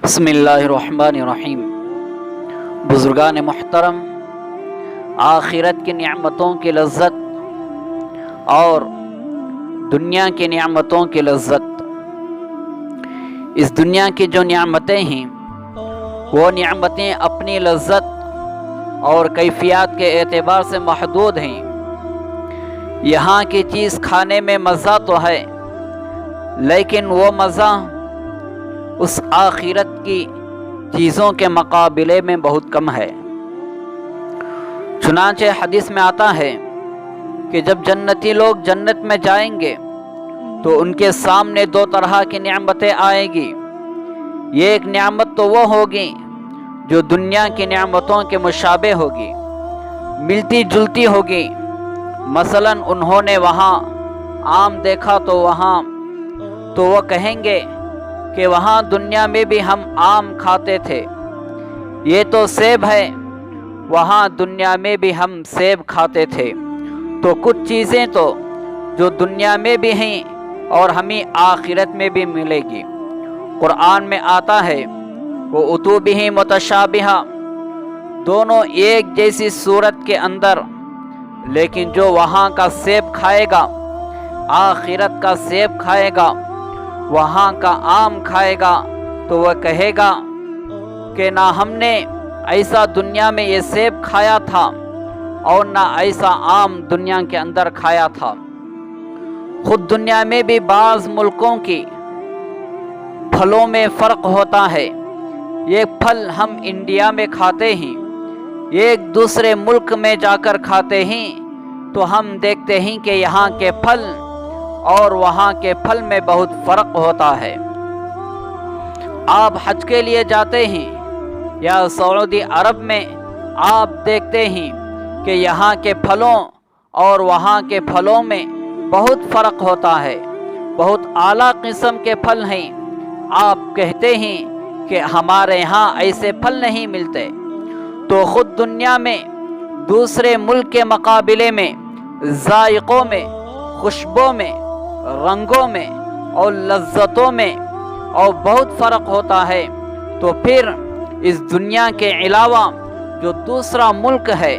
بسم اللہ الرحمن الرحیم۔ بزرگان محترم، آخرت کی نعمتوں کی لذت اور دنیا کی نعمتوں کی لذت، اس دنیا کی جو نعمتیں ہیں وہ نعمتیں اپنی لذت اور کیفیات کے اعتبار سے محدود ہیں۔ یہاں کی چیز کھانے میں مزہ تو ہے، لیکن وہ مزہ اس آخرت کی چیزوں کے مقابلے میں بہت کم ہے۔ چنانچہ حدیث میں آتا ہے کہ جب جنتی لوگ جنت میں جائیں گے تو ان کے سامنے دو طرح کی نعمتیں آئیں گی۔ یہ ایک نعمت تو وہ ہوگی جو دنیا کی نعمتوں کے مشابہ ہوگی، ملتی جلتی ہوگی۔ مثلا انہوں نے وہاں آم دیکھا تو وہ کہیں گے کہ وہاں دنیا میں بھی ہم آم کھاتے تھے، یہ تو سیب ہے، وہاں دنیا میں بھی ہم سیب کھاتے تھے۔ تو کچھ چیزیں تو جو دنیا میں بھی ہیں اور ہمیں آخرت میں بھی ملے گی۔ قرآن میں آتا ہے وہ اتو بھی متشابہہ، دونوں ایک جیسی صورت کے اندر، لیکن جو وہاں کا سیب کھائے گا، آخرت کا سیب کھائے گا، وہاں کا آم کھائے گا، تو وہ کہے گا کہ نہ ہم نے ایسا دنیا میں یہ سیب کھایا تھا اور نہ ایسا آم دنیا کے اندر کھایا تھا۔ خود دنیا میں بھی بعض ملکوں کی پھلوں میں فرق ہوتا ہے۔ یہ پھل ہم انڈیا میں کھاتے ہیں، ایک دوسرے ملک میں جا کر کھاتے ہیں تو ہم دیکھتے ہیں کہ یہاں کے پھل اور وہاں کے پھل میں بہت فرق ہوتا ہے۔ آپ حج کے لیے جاتے ہیں یا سعودی عرب میں، آپ دیکھتے ہیں کہ یہاں کے پھلوں اور وہاں کے پھلوں میں بہت فرق ہوتا ہے، بہت اعلیٰ قسم کے پھل ہیں۔ آپ کہتے ہیں کہ ہمارے ہاں ایسے پھل نہیں ملتے۔ تو خود دنیا میں دوسرے ملک کے مقابلے میں ذائقوں میں، خوشبو میں، رنگوں میں اور لذتوں میں اور بہت فرق ہوتا ہے۔ تو پھر اس دنیا کے علاوہ جو دوسرا ملک ہے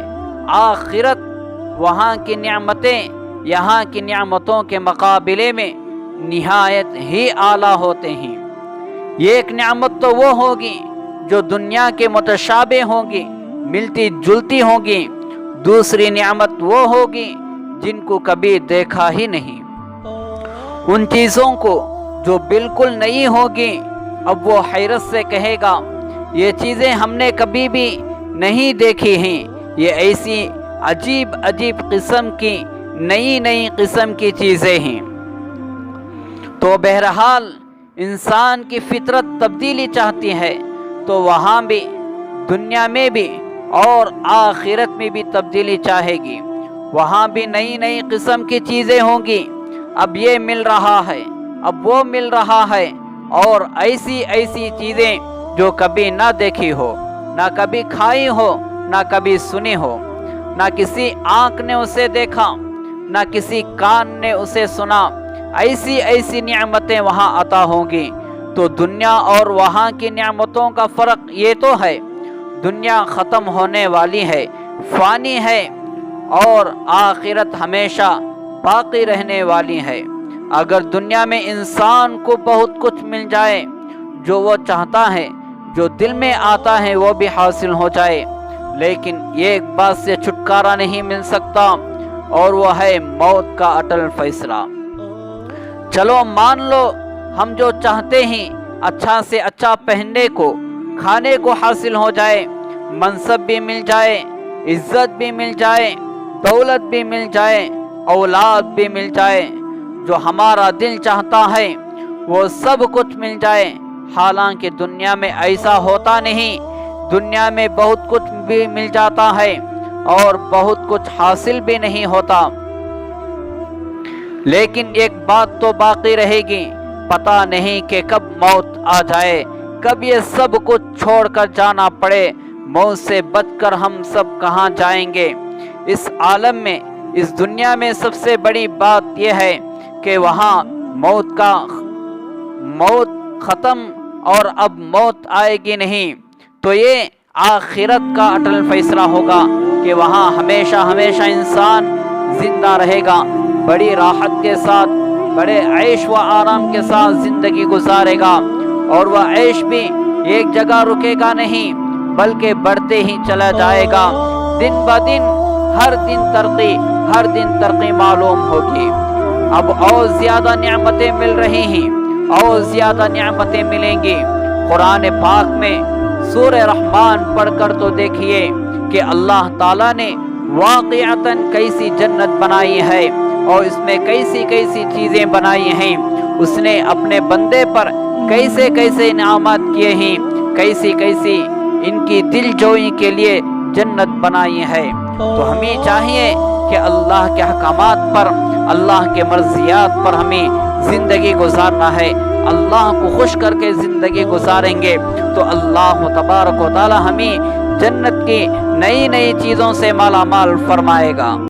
آخرت، وہاں کی نعمتیں یہاں کی نعمتوں کے مقابلے میں نہایت ہی اعلیٰ ہوتے ہیں۔ یہ ایک نعمت تو وہ ہوگی جو دنیا کے متشابہ ہوگی، ملتی جلتی ہوگی۔ دوسری نعمت وہ ہوگی جن کو کبھی دیکھا ہی نہیں، ان چیزوں کو جو بالکل نئی ہوگی۔ اب وہ حیرت سے کہے گا یہ چیزیں ہم نے کبھی بھی نہیں دیکھی ہیں، یہ ایسی عجیب عجیب قسم کی نئی قسم کی چیزیں ہیں۔ تو بہرحال انسان کی فطرت تبدیلی چاہتی ہے، تو وہاں بھی دنیا میں بھی اور آخرت میں بھی تبدیلی چاہے گی۔ وہاں بھی نئی قسم کی چیزیں ہوں گی۔ اب یہ مل رہا ہے، اب وہ مل رہا ہے، اور ایسی چیزیں جو کبھی نہ دیکھی ہو، نہ کبھی کھائی ہو، نہ کبھی سنی ہو، نہ کسی آنکھ نے اسے دیکھا، نہ کسی کان نے اسے سنا، ایسی نعمتیں وہاں عطا ہوں گی۔ تو دنیا اور وہاں کی نعمتوں کا فرق یہ تو ہے، دنیا ختم ہونے والی ہے، فانی ہے، اور آخرت ہمیشہ باقی رہنے والی ہے۔ اگر دنیا میں انسان کو بہت کچھ مل جائے، جو وہ چاہتا ہے، جو دل میں آتا ہے وہ بھی حاصل ہو جائے، لیکن ایک بات سے چھٹکارا نہیں مل سکتا، اور وہ ہے موت کا اٹل فیصلہ۔ چلو مان لو ہم جو چاہتے ہیں اچھا سے اچھا پہننے کو، کھانے کو حاصل ہو جائے، منصب بھی مل جائے، عزت بھی مل جائے، دولت بھی مل جائے، اولاد بھی مل جائے، جو ہمارا دل چاہتا ہے وہ سب کچھ مل جائے۔ حالانکہ دنیا میں ایسا ہوتا نہیں، دنیا میں بہت کچھ بھی مل جاتا ہے اور بہت کچھ حاصل بھی نہیں ہوتا، لیکن ایک بات تو باقی رہے گی، پتہ نہیں کہ کب موت آ جائے، کب یہ سب کچھ چھوڑ کر جانا پڑے، موت سے بچ کر ہم سب کہاں جائیں گے۔ اس عالم میں، اس دنیا میں سب سے بڑی بات یہ ہے کہ وہاں موت ختم اور اب موت آئے گی نہیں، تو یہ آخرت کا اٹل فیصلہ ہوگا کہ وہاں ہمیشہ ہمیشہ انسان زندہ رہے گا، بڑی راحت کے ساتھ، بڑے عیش و آرام کے ساتھ زندگی گزارے گا، اور وہ عیش بھی ایک جگہ رکے گا نہیں بلکہ بڑھتے ہی چلا جائے گا، دن بدن ہر دن ترقی معلوم ہوگی۔ اب اور زیادہ نعمتیں مل رہی ہیں، اور زیادہ نعمتیں ملیں گی۔ قرآن پاک میں سورہ رحمان پڑھ کر تو دیکھیے کہ اللہ تعالیٰ نے واقعتاً کیسی جنت بنائی ہے، اور اس میں کیسی کیسی چیزیں بنائی ہیں، اس نے اپنے بندے پر کیسے کیسے انعامات کیے ہیں، کیسی کیسی ان کی دل جوئی کے لیے جنت بنائی ہے۔ تو ہمیں چاہیے کہ اللہ کے احکامات پر، اللہ کے مرضیات پر ہمیں زندگی گزارنا ہے۔ اللہ کو خوش کر کے زندگی گزاریں گے تو اللہ تبارک و تعالی ہمیں جنت کی نئی نئی چیزوں سے مالا مال فرمائے گا۔